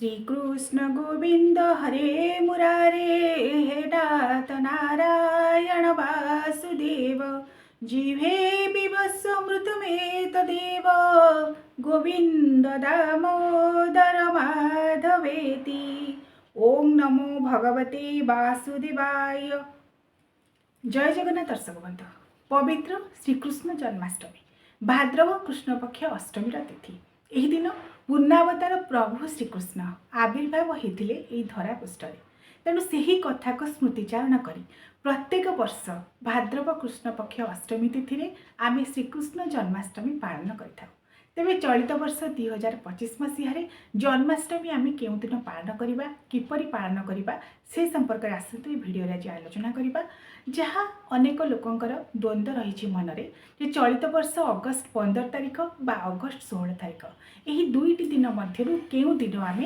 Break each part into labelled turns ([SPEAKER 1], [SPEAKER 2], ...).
[SPEAKER 1] श्री कृष्ण गोविंद हरे मुरारे हे नाथ नारायण वासुदेव जिह्वे विवस्वमृतमे तदेव गोविंद दामोदर माधवेति। ओम नमो भगवते वासुदेवाय। जय जगन्नाथ दर्शक बंधु, पवित्र श्रीकृष्ण जन्माष्टमी भाद्रव कृष्ण पक्ष अष्टमी तिथि। यह दिन पूर्णावतार प्रभु श्रीकृष्ण आविर्भाव होते यही धरा पृष्ठ। तेणु से ही कथा को स्मृतिचारण करी प्रत्येक वर्ष भाद्रव कृष्ण पक्ष अष्टमी तिथि आम श्रीकृष्ण जन्माष्टमी पालन करिथाउ। तेबे चलित वर्ष 2025 मसीह जन्माष्टमी आम केउं दिन पालन करवा, किपरि पालन करवा से संपर्क में आसतु भिडियो आज आलोचना करवा। जहाँ अनेक लोकंकर द्वंद्व रही मनरे जे चलित वर्ष अगस्ट 15 तारिख बा अगस्ट 16 तारिख यही दुईटी दिन मध्यरु केउं दिन आम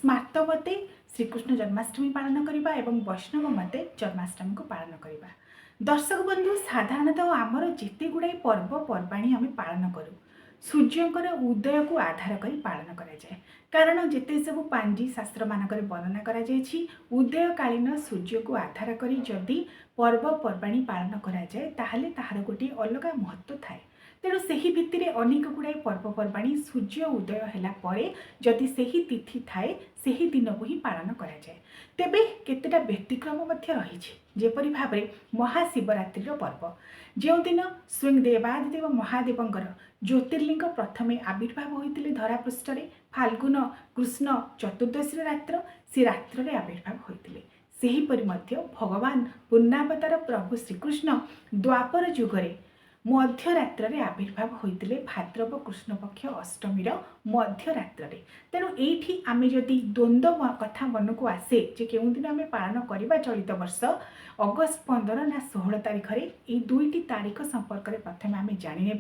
[SPEAKER 1] स्मार्तवते श्रीकृष्ण जन्माष्टमी पालन करवा एवं वैष्णव मते जन्माष्टमी को पालन करवा। दर्शक बंधु, साधारणतः आमर जिते गुड़ाई पर्वपर्वाणी आम पालन करूँ सूर्यंकर उदय को आधार कर पालन करा जाए। कारण जिते सब पांजी शास्त्र मानक वर्णना करा जायछि उदय कालीन सूर्य को आधार करी जदि पर्वपर्वाणी पालन करा जाए ताहले ताहार गोटे अलग महत्व थाए। तेणु सही भित्ति अनेक गुड़ाई पर्वपर्वाणी सूर्य उदय हैला परे जदि सही तिथि थाए सही दिन को ही पालन करा जाए। तेबे केतेटा व्यतिक्रम मध्य रही जेपरि भाबरे महाशिवरात्रि पर्व जो दिन स्वयं देवादिदेव महादेवंकर ज्योतिर्लिंग प्रथमे आविर्भाव होते धरा पृष्ठ फाल्गुन कृष्ण चतुर्दशी रात्र से रात्र आविर्भाव होते सेहीपरि मध्य भगवान पूर्णावतार प्रभु श्रीकृष्ण द्वापर जुगरे मध्यरात्र आविर्भाव होते भाद्रव कृष्ण पक्ष अष्टमीर मध्यरात्र। तेणु ये आम जदि द्वंद्व कथा मन को आसे जे केउं दिन आम पालन करवा चलित वर्ष अगस्ट 15 ना 16 तारिख ये दुईटी तारीख संपर्क में प्रथम आम जाणीने।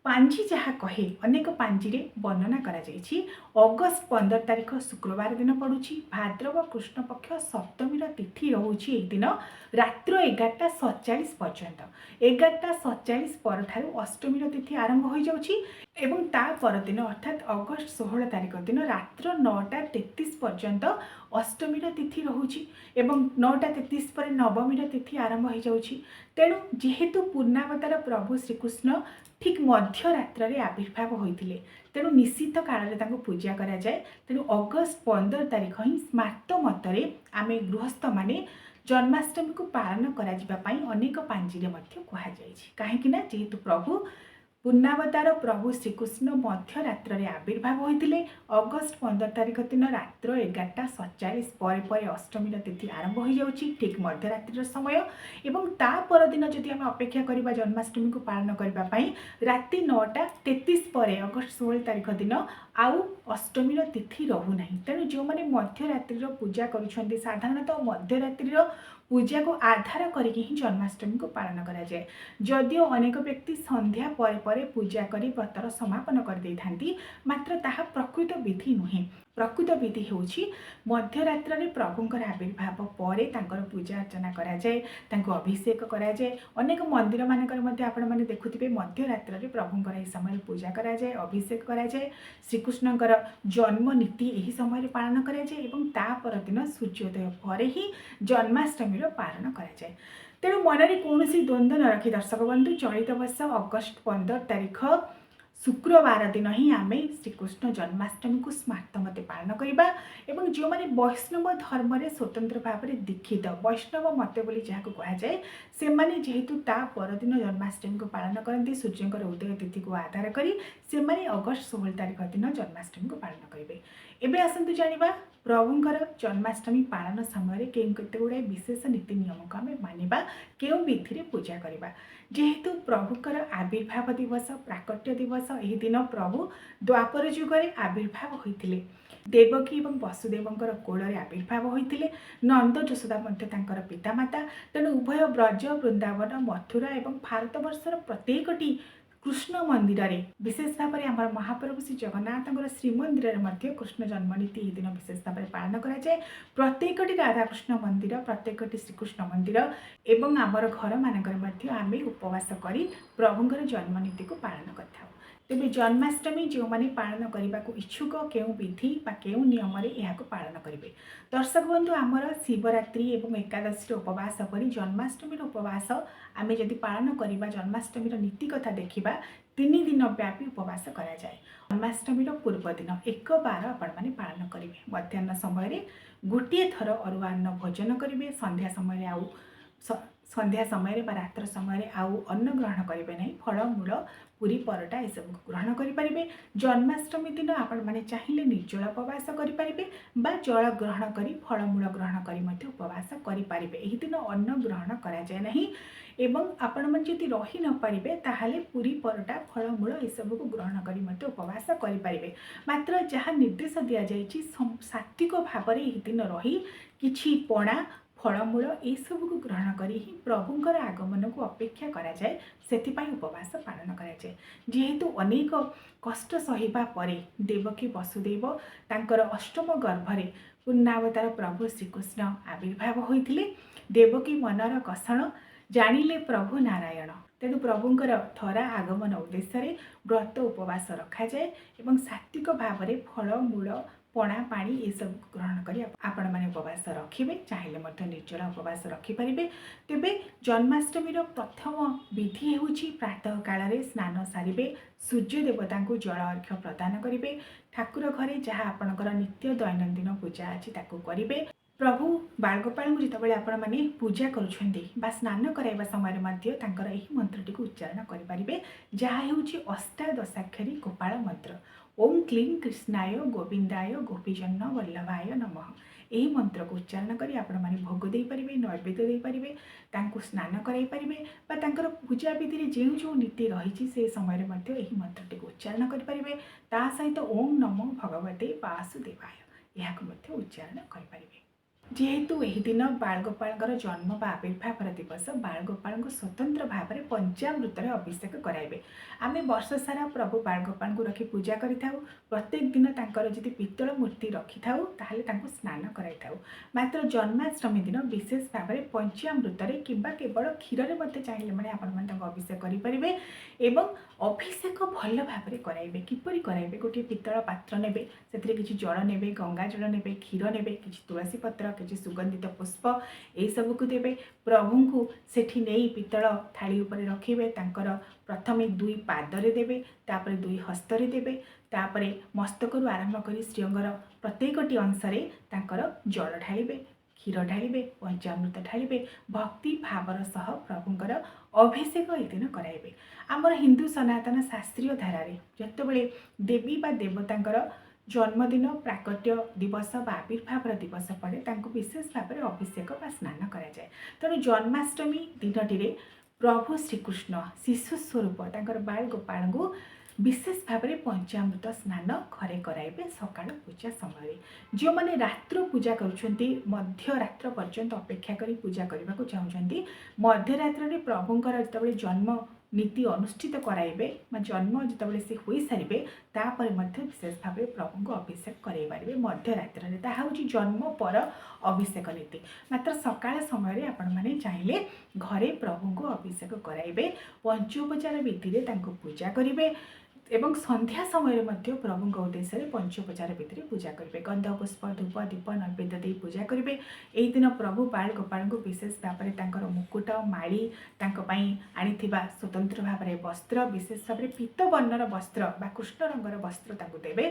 [SPEAKER 1] पांजी जहाँ कहे अनेक पांजी रे वर्णना करा जायछि अगस्ट 15 तारिख शुक्रवार दिन पड़ुछि भाद्रव कृष्ण पक्ष सप्तमीर तिथि रोचे एक दिन रात्र 11:47 पर्यंत 11:47 पर ठारू अष्टमीर तिथि आरंभ हो जाउछि एवं ता परदिन अर्थात अगस्ट 16 तारिख दिन रात्र 9:33 पर्यंत अष्टमीर तिथि रोचे एवं 9:33 पर नवमीर तिथि आरंभ हो जाउछि। तेणु जेहेतु पूर्णावतार प्रभु श्रीकृष्ण ठीक मध्यरात्र आविर्भाव होते तेणु निश्चित काल पूजा करा जाए। तेणु अगस्ट 15 तारिख ही स्मार्त मतरे आम गृहस्थ माने जन्माष्टमी को पालन करा अनेक पांजी कहुई कहीं जेहेतु प्रभु पूर्णावतार प्रभु श्रीकृष्ण मध्यरात्र आविर्भाव होते अगस्ट 15 तारिख दिन रात्र 11:47 पर अष्टमीर तिथि आरंभ हो जाउछि ठीक मध्यरात्रि समय एवं ता परदिन जदि आम अपेक्षा करबा जन्माष्टमी को पालन करबा राति 9:33 पर अगस्ट 16 तारिख दिन आउ अष्टमीर तिथि रहू नहीं। तेणु जो मैंने मध्यरात्रि पूजा करुछन्ति साधारणतः मध्यरात्रि पूजा को आधार करके ही जन्माष्टमी को पालन करा जाए। जदियो अनेक व्यक्ति संध्या परे परे पूजा करी व्रतर समापन कर दे थांती मात्र ताहा प्रकृत विधि नुहे। प्रकृत विधि होछि मध्यरात्रि प्रभुंकर आविर्भाव परे तांकर पूजा अर्चना करा जाए, तांको अभिषेक करा जाए। अनेक मंदिर मानकर मध्ये आपण माने देखुथिबे मध्यरात्रि प्रभुंकर एही समय पूजा करा जाए, अभिषेक करा जाए। श्रीकृष्णंकर जन्म नीति एही समय पालन करा जाए एवं ता परदिन सूर्योदय परे ही जन्माष्टमी पालन करा जाए। तेणु मनरे कौनसी द्वंद्व न रखी दर्शक बंधु चलित वर्ष अगस्ट 15 तारिख शुक्रवार दिन ही आम श्रीकृष्ण जन्माष्टमी को स्मार्त मते पालन करवा एवं जो मैंने वैष्णव धर्म रे स्वतंत्र भाव में दीक्षित वैष्णव मते बोली जहाँ को कहा जाए से माने जेहेतु ता परदिन जन्माष्टमी को पालन करते सूर्यंकर उदय तिथि को आधार करी से माने अगस्ट 16 तारिख दिन जन्माष्टमी को पालन करेंगे। एबे आसंतु जानिबा प्रभुंकर जन्माष्टमी पालन समय केते गुड़ाए विशेष नीति नियम को आम मानिबा केउ विधि पूजा करवा। जेहेतु प्रभुकर आविर्भाव दिवस प्राकट्य दिवस यही दिन प्रभु द्वापर जुगरे आविर्भाव होते देवकी और वसुदेवंकर कोଳରେ आविर्भाव होते नंद यशोदा मध्य पितामाता। तेणु उभय ब्रज वृंदावन मथुरा और भारतवर्षर प्रत्येकटी कृष्ण मंदिर रे विशेष भाव में आम महाप्रभु श्री जगन्नाथ श्रीमंदिर में कृष्ण जन्मनीति यह दिन विशेष भाव में पालन कराए। प्रत्येकटी राधाकृष्ण मंदिर प्रत्येकटी श्रीकृष्ण मंदिर एवं आमर घर मानक आम उपवास कर प्रभुंर जन्मनीति को पालन कर। तेबे जन्माष्टमी जो मैंने पालन करने को इच्छुक केउं विधि बा केउं नियम यह पालन करेंगे। दर्शक बंधु आमर शिवरात्रि एवं एकादशी उपवास परी जन्माष्टमी उपवास आम जदि पालन करवा जन्माष्टमी नीति कथा देखा 3 दिन व्यापी उपवास करा जाए। जन्माष्टमी पूर्व दिन एक बार आपण मैंने पालन करेंगे। मध्याह्न समय गोटे थर अरुआ अन्न भोजन करेंगे। संध्या समय आउ संध्या समय रात्र समय आउ अन्न ग्रहण करेंगे नहीं। फलमूल पूरी परोटा ये सब ग्रहण करेंगे। जन्माष्टमी दिन आपण मैंने चाहिए निर्जल उपवास करेंगे बा जल ग्रहण कर फलमूल ग्रहण कर उपवास करेंगे। यही दिन अन्न ग्रहण करा जाए नहीं एवं आपण मन जदि रही न पारे ताहले पूरी परोटा फलमूल ये सब को ग्रहण कर उपवास करेंगे। मात्र जहाँ निर्देश दि जाए सात्विक भाव में यही दिन रही किछि पणा फलमूल ये सब को ग्रहण कर ही प्रभुंकर आगमन को अपेक्षा करा जाए। सेथिपाई उपवास पालन करा जाए। जेहेतु अनेक कष्ट सहिबा परे देवकी वसुदेव तांकर अष्टम गर्भरे पूर्णावतार प्रभु श्रीकृष्ण आविर्भाव होइथिले। देवकी मनर कषण जानिले प्रभु नारायण। तेणु प्रभुंकर थरा आगमन उद्देश्य व्रत उपवास रखा जाए एवं सात्विक भाव में फलमूल पणा पानी ये सब ग्रहण कर आपण मैंने उपवास रखिए। चाहिए निर्जला उपवास रखिपारे। तेबे जन्माष्टमी प्रथम विधि हूँ प्रातः काल स्नान सारे सूर्य देवता को जल अर्घ्य प्रदान करेंगे। ठाकुर घरे जहाँ आपणकर नित्य दैनंदिन पूजा अच्छी करेंगे। प्रभु बालगोपाल जितेबाला आपण मैंने पूजा करुँच स्नान कराइबा समय मंत्रटी को उच्चारण करेंगे जहाँ हूँ अष्टादशाक्षरी गोपाल मंत्र। ओम क्लीं कृष्णाय गोविंदाय गोपीजन वल्लभाय नमः। यही मंत्र को उच्चारण करी आपण मैंने भोग दे पारे नैवेद्य दे पारे स्नान कराई पारे पूजा विधि जो जो नीति रही से समय मंत्रटी को उच्चारण करेंगे। ता सहित ओम नमो भगवते वासुदेवाय यह उच्चारण करेंगे। जेहेतु यही दिन बालगोपाल जन्म व आविर्भाव दिवस बालगोपाल को स्वतंत्र भाव में पंचामृत अभिषेक कराइबे। आम वर्ष सारा प्रभु बालगोपाल को रखी पूजा करिथाउ। प्रत्येक दिन तांकर जदि पित्तल मूर्ति रखि थाउ ताहले तांको स्नान कराई थाउ। मात्र जन्माष्टमी दिन विशेष भाव में पंचामृत किंबा केवल क्षीर में मत चाहिए मैंने आपण मैंने अभिषेक करेंगे एवं अभिषेक भल भाव में कराइबे। किपरि कराइबे गोटे पित्तल पात्र नेबे सेथिरे किछि जल नेबे गंगा जल नेबे क्षीर नेबे किछि तुलसी पत्र किछि सुगंधित पुष्प ये सब को देवे। प्रभु को सेठी नहीं पित्तल थाली उपर रखिबे। तांकर प्रथमे 2 पादरे देवे तापर 2 हस्तरे देवे तापर मस्तकरू आरंभ कर श्रीअंगर प्रत्येकटी अंशरे तांकर जल ढालिबे क्षीर ढालिबे पंचामृत ढालिबे भक्ति भावर सह प्रभुंकर अभिषेक ये दिन कराइबे। आमर हिंदू सनातन शास्त्रीय धारारे जतबेले देवी बा देवतांकर जन्मदिन प्राकट्य दिवस बा आविर्भाव दिवस पड़े विशेष भाव में अभिषेक बा स्नान करा जाए। तेणु जन्माष्टमी दिनटी प्रभु श्रीकृष्ण शिशु स्वरूप तांकर बाल गोपाल को विशेष भाव में पंचामृत स्नान घरे कराइबे। सकाळ पूजा समय जो मैंने रात्र पूजा करुछंती मध्यरात्र पर्यंत अपेक्षा करी पूजा करने को चाहते मध्यरात्र प्रभुंकर जितेबाला जन्म नीति अनुष्ठित कराइबे जन्म जितेबाला सी हो सारे तापर विशेष भाव में प्रभु को अभिषेक कराइपारे मध्यरात्र। ताहा हूँ जन्म पर अभिषेक नीति। मात्र सकाळ समय आपण मैंने चाहिए घरे प्रभु को अभिषेक कराइबे पंचोपचार विधि तांको पूजा करेंगे एवं संध्या समय प्रभु उद्देश्य पंचोपचार विधि पूजा करेंगे। गंध पुष्प धूप दीप नैवेद्य दे पूजा करेंगे। यही दिन प्रभु बाल गोपाल को विशेष भाव में मुकुट माली आनी स्वतंत्र भाव में वस्त्र विशेष भाव में पीत वर्णर वस्त्र बा कृष्ण रंगर वस्त्र देवे।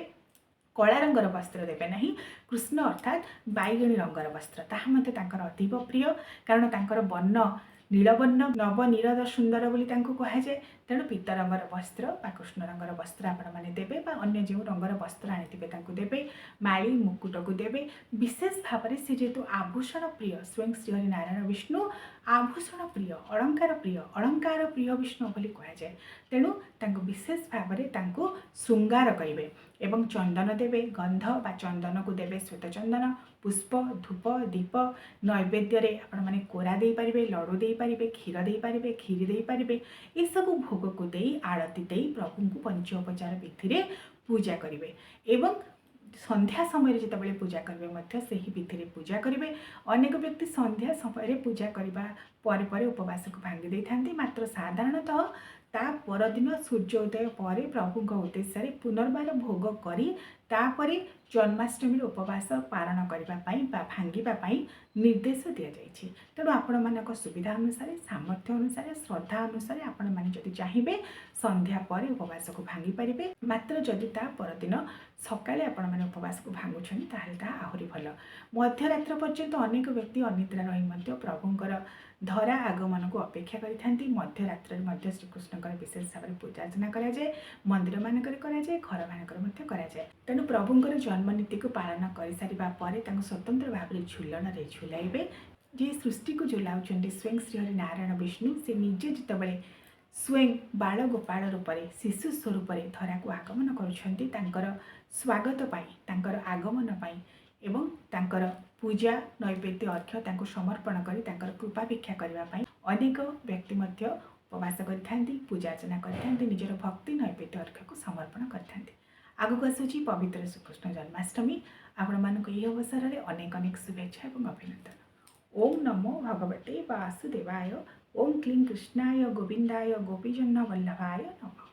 [SPEAKER 1] कला रंगर वस्त्र देवे नहीं कृष्ण अर्थात बैगणी रंगर वस्त्र ताहा अतीव प्रिय कारण तांकर वर्ण नीलवर्ण नव नीरद सुंदर बोली कहुए। तेणु पीत रंगर वस्त्र बा कृष्ण रंगर वस्त्र आपण मैंने देवे अन्य जो रंगर वस्त्र आनी देवे माली मुकुट को देवे। विशेष भाव में सी जेहेतु आभूषण प्रिय स्वयं श्रीहरि नारायण विष्णु आभूषण प्रिय अलंकार प्रिय विष्णु बोली कहुए। तेणु विशेष भाव में श्रृंगार करेंगे एवं चंदन देवे गंध बा चंदन को देवे श्वेत चंदन पुष्प धूप दीप नैवेद्य आपण मैंने कोरा दे पारे लड़ू दे पारे क्षीर दे पारे खीरी दे पारे ये सब भोग को दे आरती दे प्रभु को पंचोपचार विधि पूजा करेंगे एवं संध्या समय जितेबाला पूजा करेंगे से ही विधि पूजा करेंगे। अनेक व्यक्ति संध्या समय पूजा करने पर उपवास को भांगी दे था। मात्र साधारणतः ତା ପରଦିନ ସୂର୍ଯ୍ୟୋଦୟ ପରେ ପ୍ରଭୁଙ୍କ ଉଦ୍ଦେଶ୍ୟରେ ପୁନର୍ବାର ଭୋଗ କରି ତାପରେ ଜନ୍ମାଷ୍ଟମୀର ଉପବାସ ପାଳନ କରିବା ପାଇଁ ବା ଭାଙ୍ଗିବା ପାଇଁ ନିର୍ଦ୍ଦେଶ ଦିଆଯାଇଛି। ତେଣୁ ଆପଣମାନଙ୍କ ସୁବିଧା ଅନୁସାରେ, ସାମର୍ଥ୍ୟ ଅନୁସାରେ, ଶ୍ରଦ୍ଧା ଅନୁସାରେ ଆପଣମାନେ ଯଦି ଚାହିଁବେ ସନ୍ଧ୍ୟା ପରେ ଉପବାସକୁ ଭାଙ୍ଗି ପାରିବେ। ମାତ୍ର ଯଦି ତା ପରଦିନ ସକାଳେ ଆପଣମାନେ ଉପବାସକୁ ଭାଙ୍ଗୁଛନ୍ତି ତାହେଲେ ତାହା ଆହୁରି ଭଲ। ମଧ୍ୟରାତ୍ର ପର୍ଯ୍ୟନ୍ତ ଅନେକ ବ୍ୟକ୍ତି ଅନିଦ୍ରା ରହି ମଧ୍ୟ ପ୍ରଭୁଙ୍କର ଧରା ଆଗମନକୁ ଅପେକ୍ଷା କରିଥାନ୍ତି। ମଧ୍ୟରାତ୍ରରେ ମଧ୍ୟ ଶ୍ରୀକୃଷ୍ଣଙ୍କର ବିଶେଷ ଭାବରେ ପୂଜା ଅର୍ଚ୍ଚନା କରାଯାଏ, ମନ୍ଦିରମାନଙ୍କରେ କରାଯାଏ, ଘରମାନଙ୍କରେ ମଧ୍ୟ କରାଯାଏ। ତେଣୁ ପ୍ରଭୁଙ୍କର ଜନ୍ମ ନୀତିକୁ ପାଳନ କରିସାରିବା ପରେ ତାଙ୍କୁ ସ୍ୱତନ୍ତ୍ର ଭାବରେ ଝୁଲଣରେ ଝୁଲାଇବେ। ଯିଏ ସୃଷ୍ଟିକୁ ଝୁଲାଉଛନ୍ତି ସ୍ୱୟଂ ଶ୍ରୀହରି ନାରାୟଣ ବିଷ୍ଣୁ, ସେ ନିଜେ ଯେତେବେଳେ ସ୍ୱୟଂ ବାଳଗୋପାଳ ରୂପରେ ଶିଶୁ ସ୍ୱରୂପରେ ଧରାକୁ ଆଗମନ କରୁଛନ୍ତି ତାଙ୍କର ସ୍ୱାଗତ ପାଇଁ, ତାଙ୍କର ଆଗମନ ପାଇଁ ଏବଂ ତାଙ୍କର ପୂଜା ନୈବେଦ୍ୟ ଅର୍ଘ୍ୟ ତାଙ୍କୁ ସମର୍ପଣ କରି ତାଙ୍କର କୃପା ଭିକ୍ଷା କରିବା ପାଇଁ ଅନେକ ବ୍ୟକ୍ତି ମଧ୍ୟ ଉପବାସ କରିଥାନ୍ତି, ପୂଜା ଅର୍ଚ୍ଚନା କରିଥାନ୍ତି, ନିଜର ଭକ୍ତି ନୈବେଦ୍ୟ ଅର୍ଘ୍ୟକୁ ସମର୍ପଣ କରିଥାନ୍ତି। ଆଗକୁ ଆସୁଛି ପବିତ୍ର ଶ୍ରୀକୃଷ୍ଣ ଜନ୍ମାଷ୍ଟମୀ। ଆପଣମାନଙ୍କୁ ଏହି ଅବସରରେ ଅନେକ ଅନେକ ଶୁଭେଚ୍ଛା ଏବଂ ଅଭିନନ୍ଦନ। ଓಂ ନମୋ ଭଗବତେ ବାସୁଦେବାୟ। ଓಂ କ୍ଲିଂ କୃଷ୍ଣାୟ ଗୋବିନ୍ଦାୟ ଗୋପୀଜନ ବଲ୍ଲଭାୟ ନମଃ।